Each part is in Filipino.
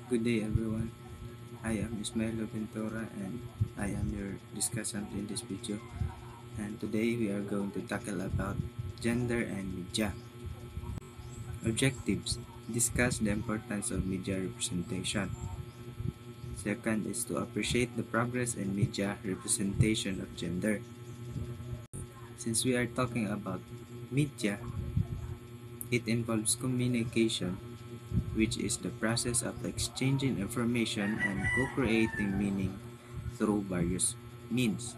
Good day, everyone. I am Ismailo Ventura and I am your discussant in this video. And today we are going to tackle about gender and media. Objectives: discuss the importance of media representation. Second is to appreciate the progress in media representation of gender. Since we are talking about media, it involves communication, which is the process of exchanging information and co-creating meaning through various means.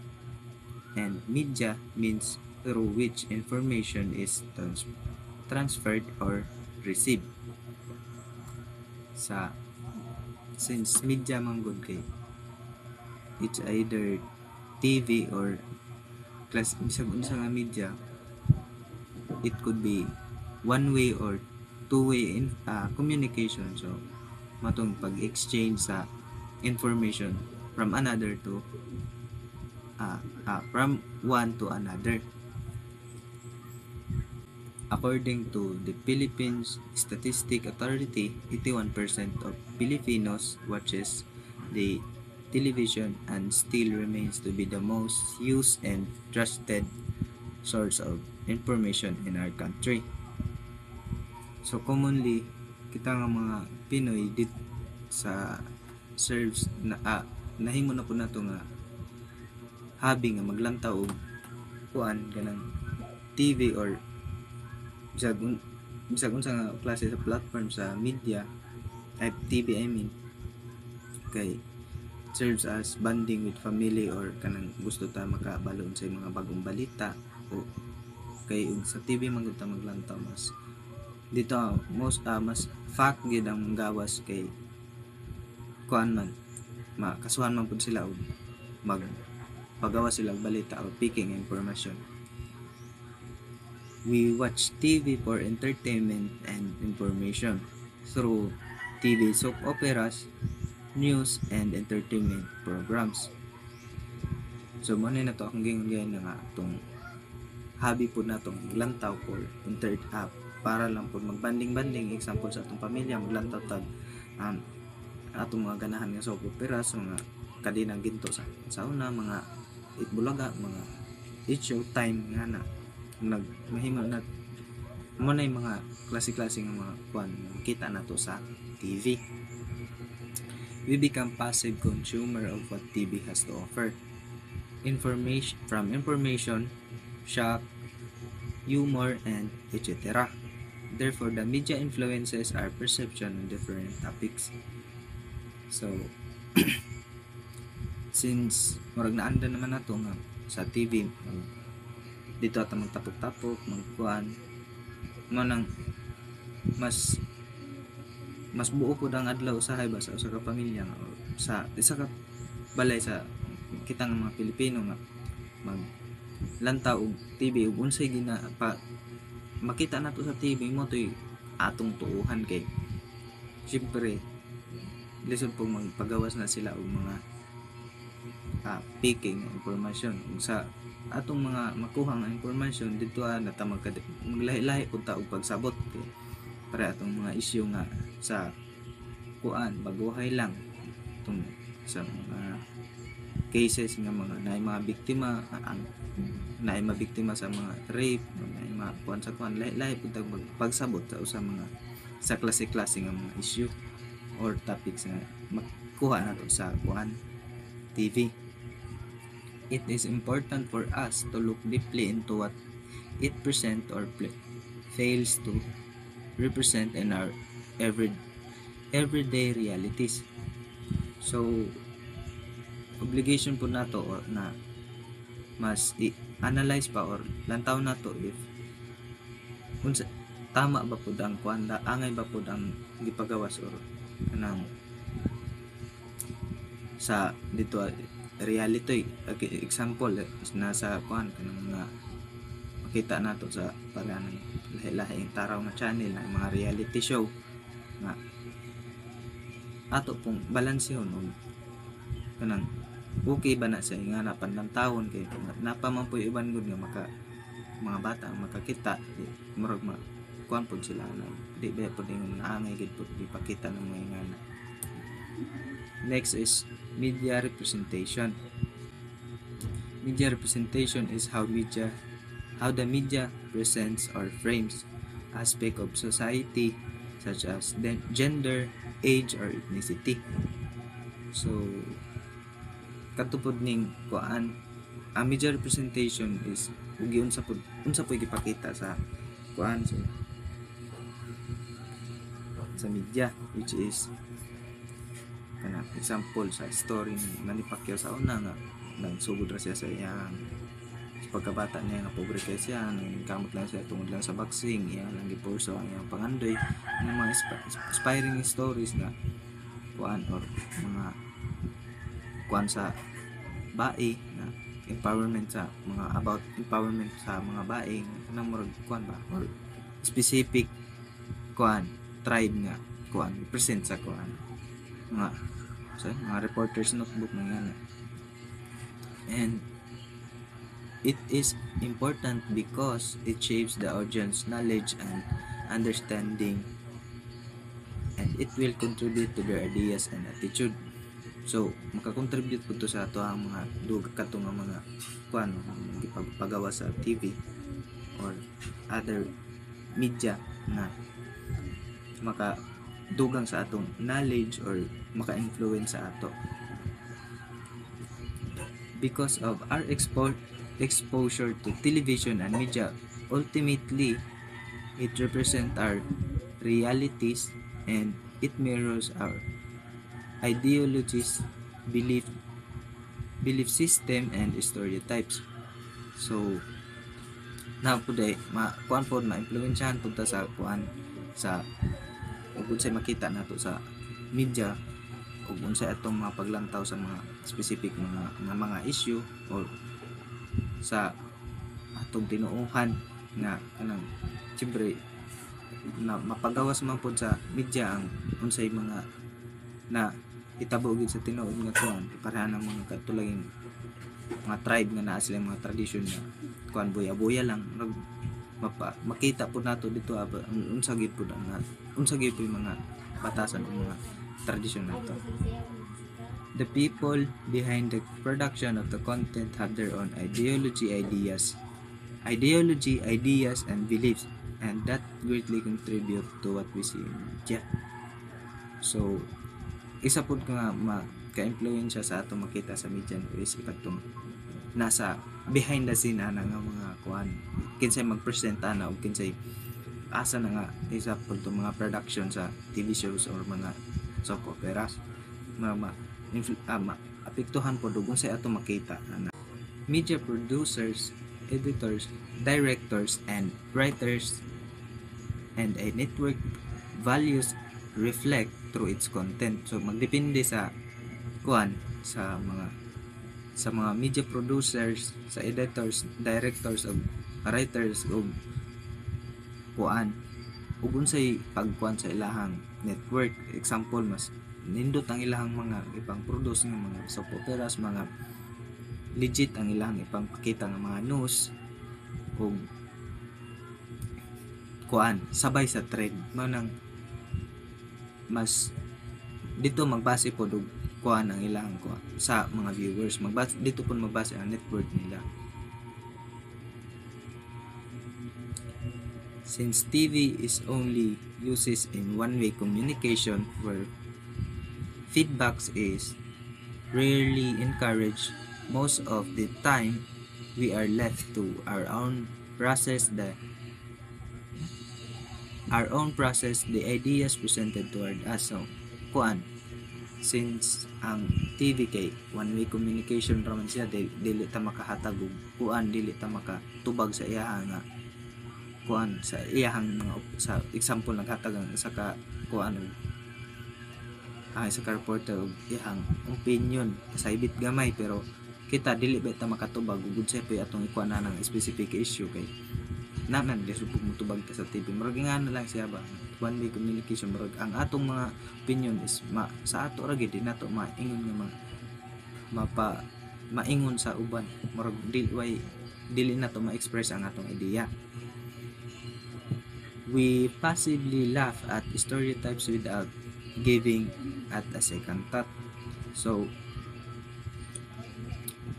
And media means through which information is transferred or received. Sa since media manggod kay it's either TV or class bisag unsa nga media, it could be one way or two-way communication. So matong pag-exchange sa information from another to from one to another. According to the Philippines Statistic Authority, 81% of Filipinos watches the television and still remains to be the most used and trusted source of information in our country. So commonly, kita nga mga Pinoy dit sa serves na nahimo na po nato nga hobby nga maglantaw og kuan ganang TV or bisag unsa nga klase sa platform sa media ay TV kay serves as bonding with family or kanang gusto ta makabalon sa mga bagong balita o kay sa TV man ta maglantaw mas dito mas fact gid ang gawas kay kuan man makasuhan man pud sila og pagawas sila og balita o picking information. We watch TV for entertainment and information through TV soap operas, news, and entertainment programs. So, muna na to akong gingon nga itong hobby po na itong maglantaw for para lang po magbanding-banding. Example sa itong pamilya, maglantaw tag atong mga ganahan nga soap operas, mga kadinang ginto sa una, mga Itbulaga, mga It's Showtime nga na mahimo na mo na yung mga klase-klase ng mga kuan kita na to sa TV. We become passive consumer of what TV has to offer. Information, shock, humor, and etc. Therefore, the media influences our perception on different topics. So, since murag naanda naman nato nga sa TV dito ata magtapok-tapok magkuan mo nang mas buo po ang adlaw usahay ba sa usa ka pamilya o sa isa ka balay sa kitang mga Pilipino nga maglantaw og TV ug unsay makita nato sa TV mo toy atong tuuhan kay syempre lisod po magpagawas na sila og mga picking information sa atong mga makuha nga information dito nata maglahi-lahi pud ta og pagsabot para atong mga issue nga sa kuan baguhay lang itong sa mga cases nga mga naay mga biktima naay mga biktima sa mga rape naay mga kuan sa kuan lahi-lahi pud ta pagsabot sa usa mga sa klase-klase nga mga issue or topics nga makuha nato sa kuan TV. It is important for us to look deeply into what it presents or fails to represent in our everyday realities. So, obligation po nato or na mas i-analyze pa or lantaw nato if unsa tama ba pud ang kuanda angay ba pud ang gipagawas or kanang sa dito reality example nasa kuan kanang mga makita nato sa parang lahi-lahing taraw nga channel na mga reality show nga ato pong balansehon og kanang okay ba na sa nga napanlantawon kay napaman po iban gud nga mga bata makakita murag kuan pud sila na di ba pud yung naangay gid pud ipakita ng mga nga Next is media representation. Media representation is how the media presents or frames aspect of society such as gender, age, or ethnicity. So katupod ning kuan, ang media representation is unsa pud gipakita sa kuan sa media, which is kana example sa story ni Manny Pacquiao sa una nga nagsugod ra siya sa iyang pagkabata niya nga pobre kay siya, kamot lang siya tungod lang sa boxing, iya lang gipurso ang iyang pangandoy ng mga inspiring stories na kuan or mga kuan sa bae na empowerment sa mga about empowerment sa mga bae nang murag kuan ba or specific kuan tribe nga kuan present sa kuan mga reporters notebook na yan. And it is important because it shapes the audience knowledge and understanding, and it will contribute to their ideas and attitude. So makakontribute po to sa ato ang mga dugag kato nga mga kuan pagawa sa TV or other media na makadugang sa atong knowledge or maka-influence sa ato. Because of our exposure to television and media, ultimately it represents our realities and it mirrors our ideologies, belief system, and stereotypes. So na po day kuan po ma-influensyahan po ta sa kuan sa ug unsay makita nato sa media ug unsay atong mga paglantaw sa mga specific mga issue or sa atong tinuuhan na kanang siyempre na mapagawas man po sa media ang unsay mga na itabo gid sa tinuod nga kuan pareha ng mga katulaging mga tribe nga naa sila mga tradisyon na kuan buya-buya lang makita po nato dito unsa gid po yung mga batasan o mga tradisyon nato. The people behind the production of the content have their own ideas, and beliefs, and that greatly contribute to what we see in media. So isa po nga ka-influensya sa ato makita sa media is ikatong nasa behind the scene nga mga kuan kinsay magpresent na o kinsay asa na nga isa po to mga production sa TV shows or mga soap operas apektuhan po kung sa ato makita na media producers, editors, directors, and writers, and a network values reflect through its content. So magdepende sa kuan sa mga media producers, sa editors, directors ug writers ug kuan ug unsay pagkuan sa ilahang network. Example, mas nindot ang ilahang mga ipang produce ng mga soap operas, mga legit ang ilahang ipangpakita ng mga news ug kuan sabay sa trend manang mas dito magbase po og kuan ang ilang kuan sa mga viewers dito po magbase ang network nila. Since TV is only uses in one-way communication where feedbacks is rarely encouraged, most of the time we are left to our own process the ideas presented toward us. So kuan since ang TV kay one-way communication raman siya, dili ta makahatag og kuan, dili ta makatubag sa iya nga kuan sa iyahang mga sa example naghatag ang isa ka kuan isa ka reporter og iyahang opinion kasaybit gamay pero kita dili ba ta makatubag ug unsay pay atong ikuan na ng specific issue kay naman lisupog mo tubag ta sa TV murag nga na lang siya ba one way communication murag ang atong mga opinion is sa ato ra gid nato maingon nga maingon sa uban murag dili nato ma-express ang atong ideya. We passively laugh at stereotypes without giving at a second thought. So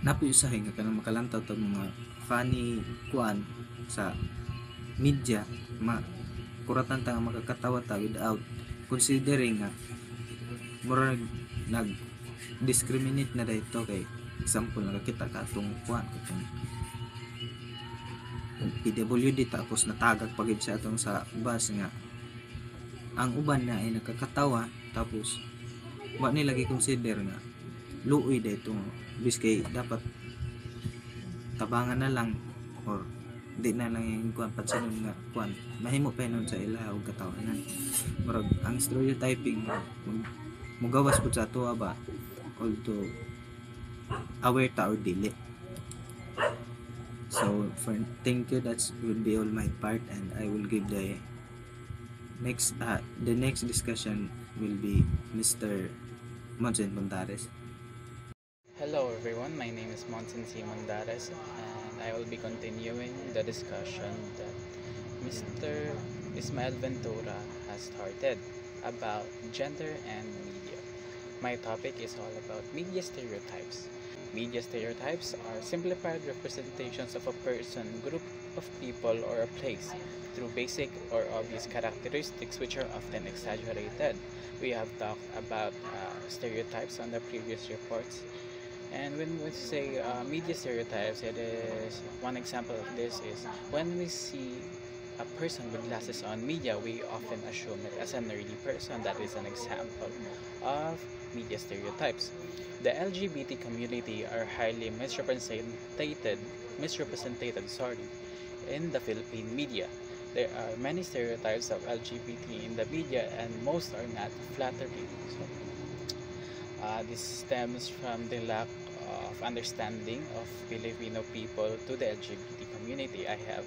napoy usahay nga kanang makalantaw tag mga funny kuan sa media, kuratan ta nga makakatawa ta without considering nga murag nag discriminate na dito. Kay example, nakakita ka itong kuan katong PWD tapos natagak pagid siya atong sa bus nga ang uban na ay nakakatawa, tapos wa nila gi-consider nga luoy dito biskay dapat tabangan na lang or di na lang yung kuan pansinon nga kuan mahimo pa nun sa ila og katawanan. Murag ang stereotyping mugawas pud sa ato ba, although aware ta or dili. So for thank you, that's will be all my part, and I will give the next discussion will be Mr. Monsen Montares. Hello everyone, my name is Monsen C. Mondares, and I will be continuing the discussion that Mr. Ismael Ventura has started about gender and media. My topic is all about media stereotypes. Media stereotypes are simplified representations of a person, group of people, or a place through basic or obvious characteristics which are often exaggerated. We have talked about stereotypes on the previous reports. And when we say media stereotypes, it is one example of this is when we see a person with glasses on media, we often assume it as a nerdy person. That is an example of media stereotypes. The LGBT community are highly misrepresented in the Philippine media. There are many stereotypes of LGBT in the media, and most are not flattering. So, this stems from the lack of understanding of Filipino people to the LGBT community. I have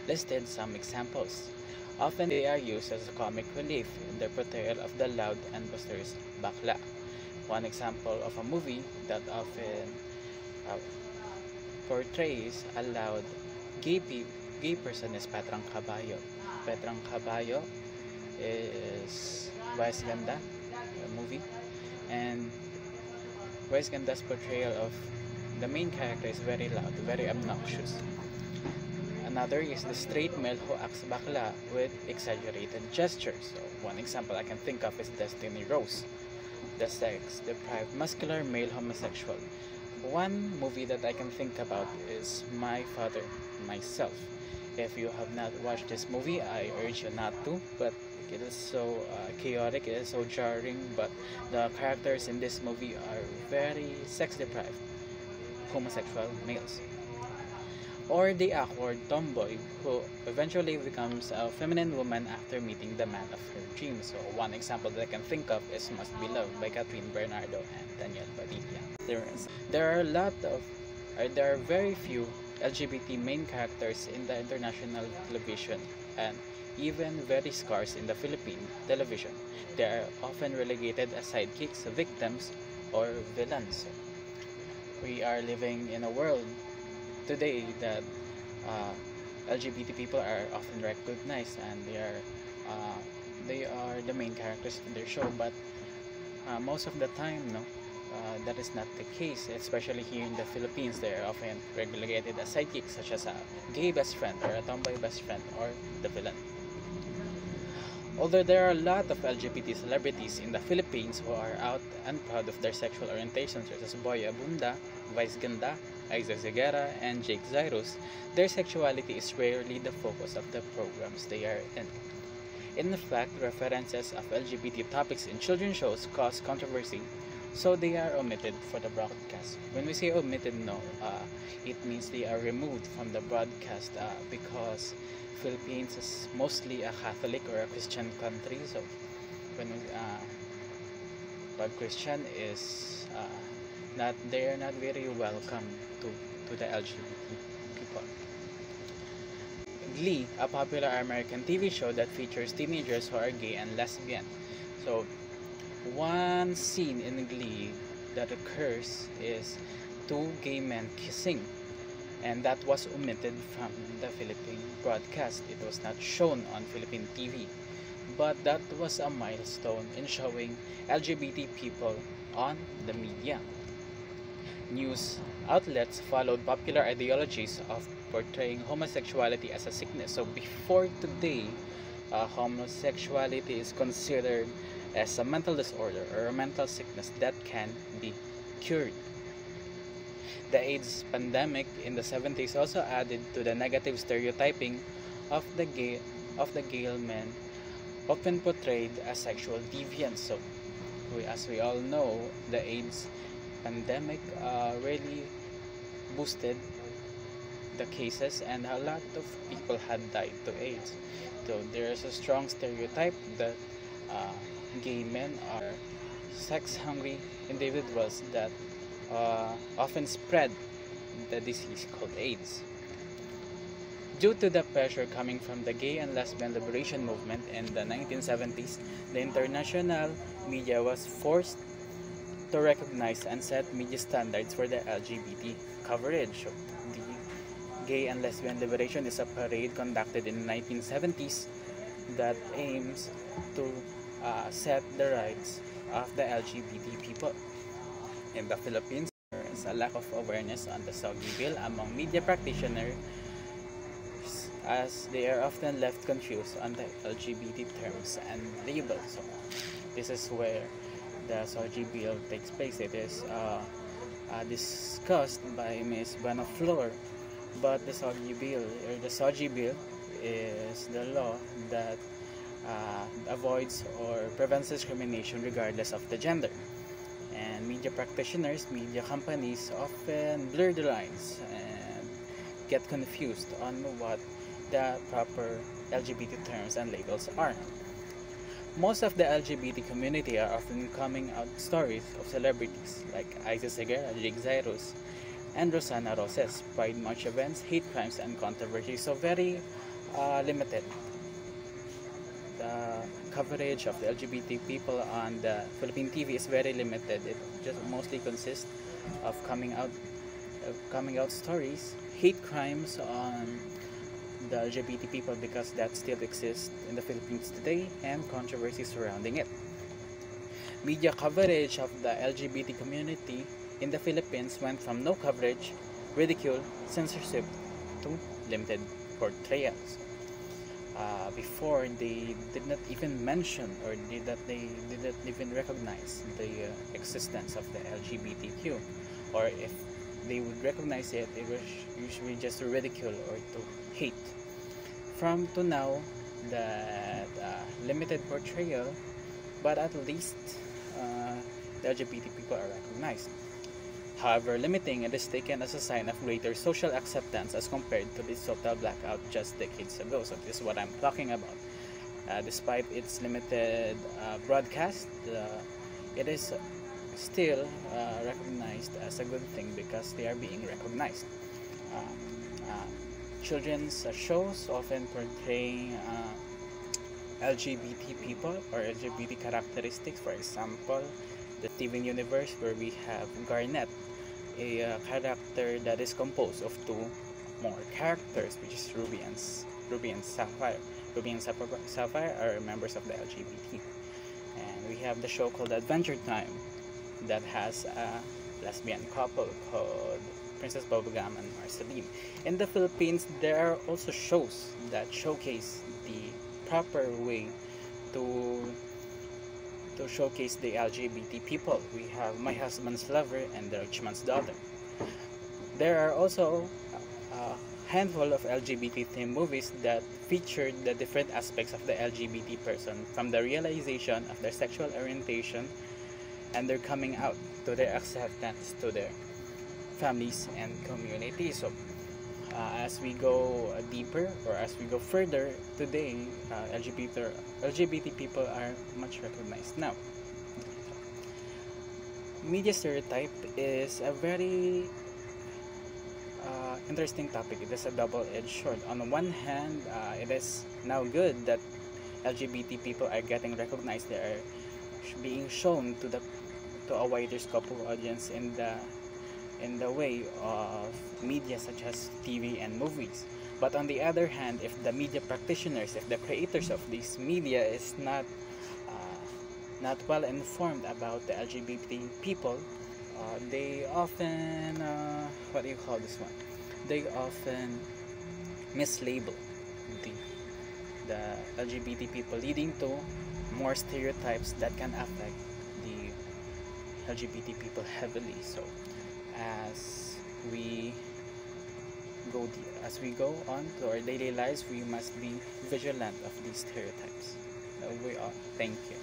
listed some examples. Often they are used as a comic relief in their portrayal of the loud and boisterous bakla. One example of a movie that often portrays a loud gay person is Petrang Caballo. Petrang Caballo is Vice Ganda movie, and Vice Ganda's portrayal of the main character is very loud, very obnoxious. Another is the straight male who acts bakla with exaggerated gestures. So one example I can think of is Destiny Rose, the sex-deprived muscular male homosexual. One movie that I can think about is My Father, Myself. If you have not watched this movie, I urge you not to, but it is so chaotic, it is so jarring, but the characters in this movie are very sex-deprived homosexual males. Or the awkward tomboy who eventually becomes a feminine woman after meeting the man of her dreams. So one example that I can think of is Must Be Loved by Catherine Bernardo and Daniel Padilla. There are very few LGBT main characters in the international television, and even very scarce in the Philippine television. They are often relegated as sidekicks, victims, or villains. We are living in a world today that LGBT people are often recognized, and they are the main characters in their show, but most of the time that is not the case, especially here in the Philippines. They are often relegated as sidekicks, such as a gay best friend or a tomboy best friend or the villain. Although there are a lot of LGBT celebrities in the Philippines who are out and proud of their sexual orientations, such as Boy Abunda, Vice Ganda, Aiza Zeguera, and Jake Zyrus, their sexuality is rarely the focus of the programs they are in. In fact, references of LGBT topics in children's shows cause controversy, so they are omitted for the broadcast. When we say omitted, it means they are removed from the broadcast because Philippines is mostly a Catholic or a Christian country. So when Christian is they are not very welcome to the LGBT people. Glee, a popular American TV show that features teenagers who are gay and lesbian. So one scene in Glee that occurs is two gay men kissing, and that was omitted from the Philippine broadcast. It was not shown on Philippine TV. but that was a milestone in showing LGBT people on the media. News outlets followed popular ideologies of portraying homosexuality as a sickness. So before today, homosexuality is considered as a mental disorder or a mental sickness that can be cured. The AIDS pandemic in the 70s also added to the negative stereotyping of the gay men, often portrayed as sexual deviants. So, as we all know, the AIDS pandemic really boosted the cases, and a lot of people had died to AIDS. So there is a strong stereotype that gay men are sex-hungry individuals that often spread the disease called AIDS. Due to the pressure coming from the gay and lesbian liberation movement in the 1970s, the international media was forced to recognize and set media standards for the LGBT coverage. The Gay and Lesbian Liberation is a parade conducted in the 1970s that aims to set the rights of the LGBT people. In the Philippines, there is a lack of awareness on the SOGI bill among media practitioners, as they are often left confused on the LGBT terms and labels. So this is where the SOGI bill takes place. It is discussed by Ms. Banaflor, but the SOGI bill is the law that avoids or prevents discrimination regardless of the gender. And media practitioners, media companies often blur the lines and get confused on what the proper LGBT terms and labels are. Most of the LGBT community are often coming out stories of celebrities like Isis Segura, Jake Zyrus, and Rosana Roses, Pride March events, hate crimes, and controversies. So very limited. The coverage of the LGBT people on the Philippine TV is very limited. It just mostly consists of coming out stories, hate crimes on the LGBT people, because that still exists in the Philippines today, and controversy surrounding it. Media coverage of the LGBT community in the Philippines went from no coverage, ridicule, censorship to limited portrayals. Before, they did not even mention or they did not even recognize the existence of the LGBTQ, or if they would recognize it, it was usually just to ridicule or to hate. From to now, that limited portrayal, but at least the LGBT people are recognized. However, limiting it is taken as a sign of greater social acceptance as compared to the total blackout just decades ago. So this is what I'm talking about. Despite its limited broadcast, it is still recognized as a good thing because they are being recognized. Children's shows often portray LGBT people or LGBT characteristics. For example, the Steven Universe, where we have Garnet, a character that is composed of two more characters, which is Ruby and Sapphire. Ruby and Sapphire are members of the LGBT. And we have the show called Adventure Time that has a lesbian couple called Princess Bubblegum and Marceline. In the Philippines, there are also shows that showcase the proper way to showcase the LGBT people. We have My Husband's Lover and The Rich Man's Daughter. There are also a handful of LGBT themed movies that featured the different aspects of the LGBT person, from the realization of their sexual orientation and their coming out to their acceptance to their families and communities. So as we go deeper, or as we go further today, LGBT people are much recognized now. Media stereotype is a very interesting topic. It is a double-edged sword. On the one hand, it is now good that LGBT people are getting recognized. They are being shown to a wider scope of audience in the way of media such as TV and movies. But on the other hand, if the media practitioners, if the creators of this media is not well informed about the LGBT people, they often what do you call this one? They often mislabel the the LGBT people, leading to more stereotypes that can affect the LGBT people heavily. So as we as we go on to our daily lives, we must be vigilant of these stereotypes. We are. Thank you.